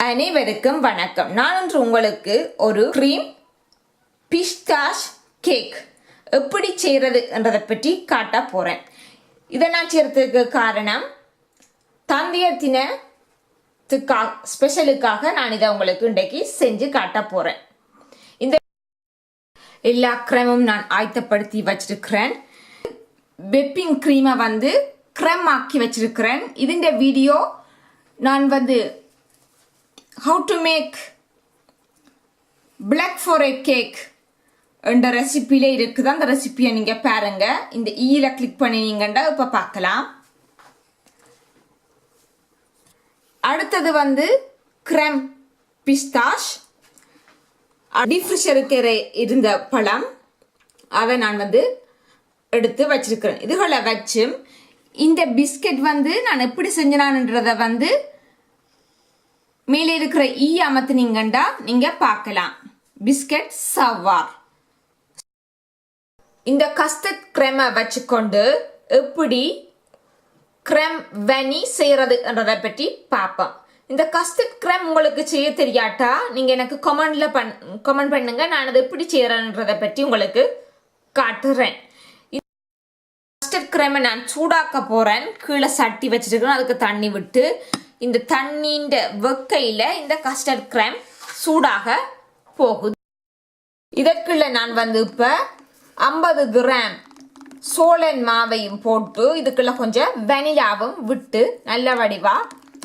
அனைவருக்கும் வணக்கம். நான் இன்று உங்களுக்கு ஒரு க்ரீம் பிஸ்டாஷ் கேக் எப்படி செய்கிறது என்றதை பற்றி காட்ட போகிறேன். இதை நான் செய்கிறதுக்கு காரணம் தந்தையர் தினத்துக்காக ஸ்பெஷலுக்காக நான் இதை உங்களுக்கு இன்றைக்கு செஞ்சு காட்ட போகிறேன். இந்த எல்லா கிரீமும் நான் ஆயத்தப்படுத்தி வச்சிருக்கிறேன். விப்பிங் க்ரீமை கிரீம் ஆக்கி வச்சிருக்கிறேன். இதுண்ட வீடியோ நான் how to make black forest cake என்ற ரெசிபியில இருக்குது. அந்த ரெசிபியை நீங்க பாருங்க. இந்த ஈல கிளிக் பண்ணினீங்கன்னா இப்ப பார்க்கலாம். அடுத்தது கிரீம் பிஸ்டாஷ். டிஃப்ரிஷருக்கு இருந்த பழம் அதை நான் எடுத்து வச்சிருக்கிறேன். இதுகளை வச்சு இந்த பிஸ்கட் நான் எப்படி செஞ்சனான்றதை மேலே இருக்கிற ஈ அமர்த்தினீங்கண்டா நீங்க பார்க்கலாம். பிஸ்கட் சவார். இந்த கஸ்டர்ட் கிரீமை வச்சுக்கொண்டு எப்படி கிரீம் வெனி செய்யறது என்றதை பற்றி பார்ப்போம். இந்த கஸ்டர்ட் கிரீம் உங்களுக்கு செய்ய தெரியாட்டா நீங்க எனக்கு கமெண்ட் பண்ணுங்க. நான் அதை எப்படி செய்யறேன்றதை பற்றி உங்களுக்கு காட்டுறேன். கஸ்டர்ட் கிரீமை நான் சூடாக்க போறேன். கீழே சட்டி வச்சிருக்கேன். அதுக்கு தண்ணி விட்டு இந்த தண்ணியின் வெக்கையில இந்த கஸ்டர்ட் கிரீம் சூடாக போகுது. இதற்குள்ள நான் இப்ப 50 கிராம் சோளன் மாவையும் போட்டு இதுக்குள்ள கொஞ்சம் வெனிலாவும் விட்டு நல்ல வடிவா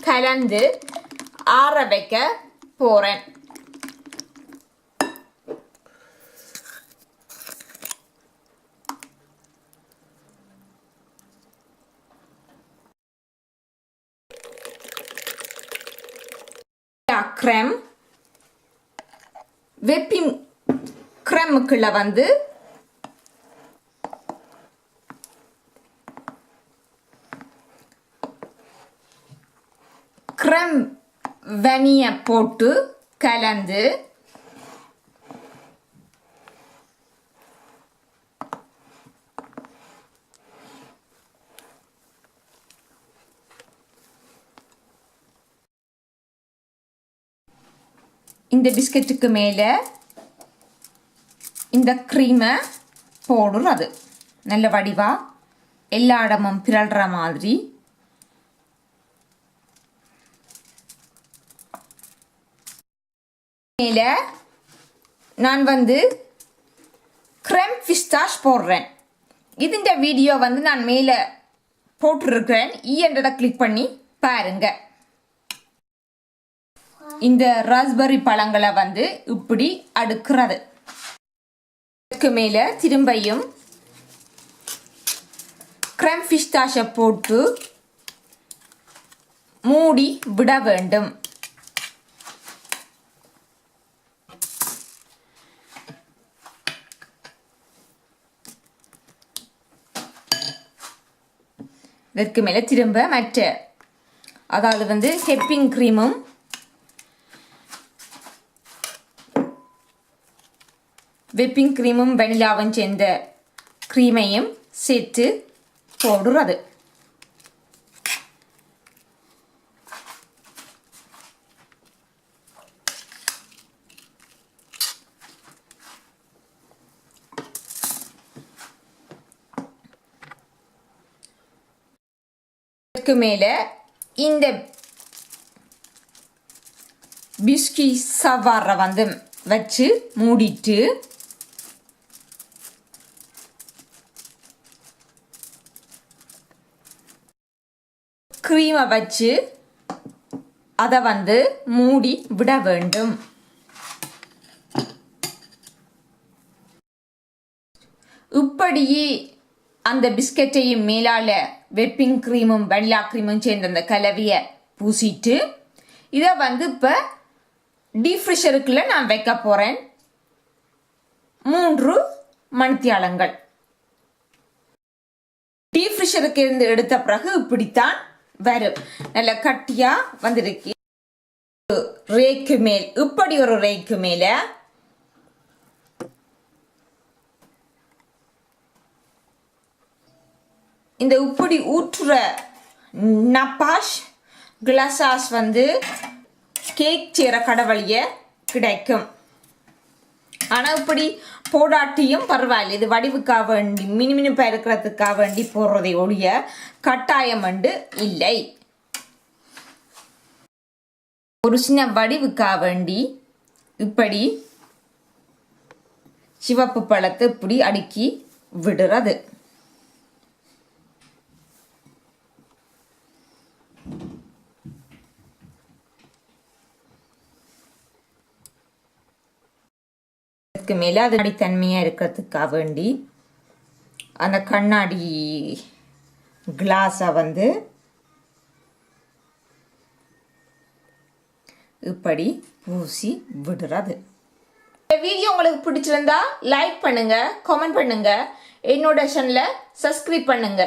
கலந்து ஆற வைக்க போறேன். கிரீம் விப்பிங் கிரீமுக்குள்ள கிரீம் வெனிய போட்டு கலந்து இந்த பிஸ்கட்டுக்கு மேலே இந்த க்ரீமை போடுறது நல்ல வடிவா எல்லா இடமும் பிறல்ற மாதிரி. மேலே நான் கிரீம் பிஸ்டாஷ் போடுறேன். இதுன்ற வீடியோ நான் மேலே போட்டுருக்கிறேன். என்றதை கிளிக் பண்ணி பாருங்க. இந்த ராஸ்பெர்ரி பழங்களை இப்படி அடுக்கிறது. இதுக்கு மேல திரும்பியும் கிரீம் பிஸ்டாஷை போட்டு மூடி விட வேண்டும். இதற்கு மேல திரும்ப மற்ற அதாவது ஹெப்பிங் கிரீமும் விப்பிங் கிரீமும் வெனிலாவும் சேர்ந்த கிரீமையும் சேர்த்து போடுறது. இதற்கு மேல இந்த பிஸ்கி சவாரை வச்சு மூடிட்டு கிரீமை வச்சு அதை மூடி விட வேண்டும். இப்படியே அந்த பிஸ்கட்டையும் மேலால விப்பிங் கிரீமும் வெனிலா கிரீமும் சேர்ந்த அந்த கலவையை பூசிட்டு இதை இப்ப டீஃப்ரிஷருக்குள்ள நான் வைக்க போறேன். 3 மணித்தியாலங்கள். டீஃப்ரிஷருக்கு இருந்து எடுத்த பிறகு இப்படித்தான் வரும். நல்ல கட்டியா வந்திருக்கு. ரேக்கு மேல் இப்படி ஒரு ரேக்கு மேல இந்த இப்படி ஊற்றுற நப்பாஷ் கிளாஸாஸ் கேக் செய்கிற கடவழியை கிடைக்கும். ஆனால் இப்படி போடாட்டியும் பரவாயில்ல, இது வடிவுக்காக வேண்டி மினுமினுப்பாக இருக்கிறதுக்காக வேண்டி போடுறதை ஒழிய கட்டாயம் இல்லை. ஒரு சின்ன வடிவுக்காக வேண்டி இப்படி சிவப்பு பழத்தை இப்படி அடுக்கி விடுறது. மேல அது தன்மையா இருக்கிறதுக்காக வேண்டி அந்த கண்ணாடி கிளாஸை வந்து இப்படி பூசி விடுறது. இந்த வீடியோ உங்களுக்கு பிடிச்சிருந்தா லைக் பண்ணுங்க, கமெண்ட் பண்ணுங்க, என்னோட சேனலை சப்ஸ்கிரைப் பண்ணுங்க.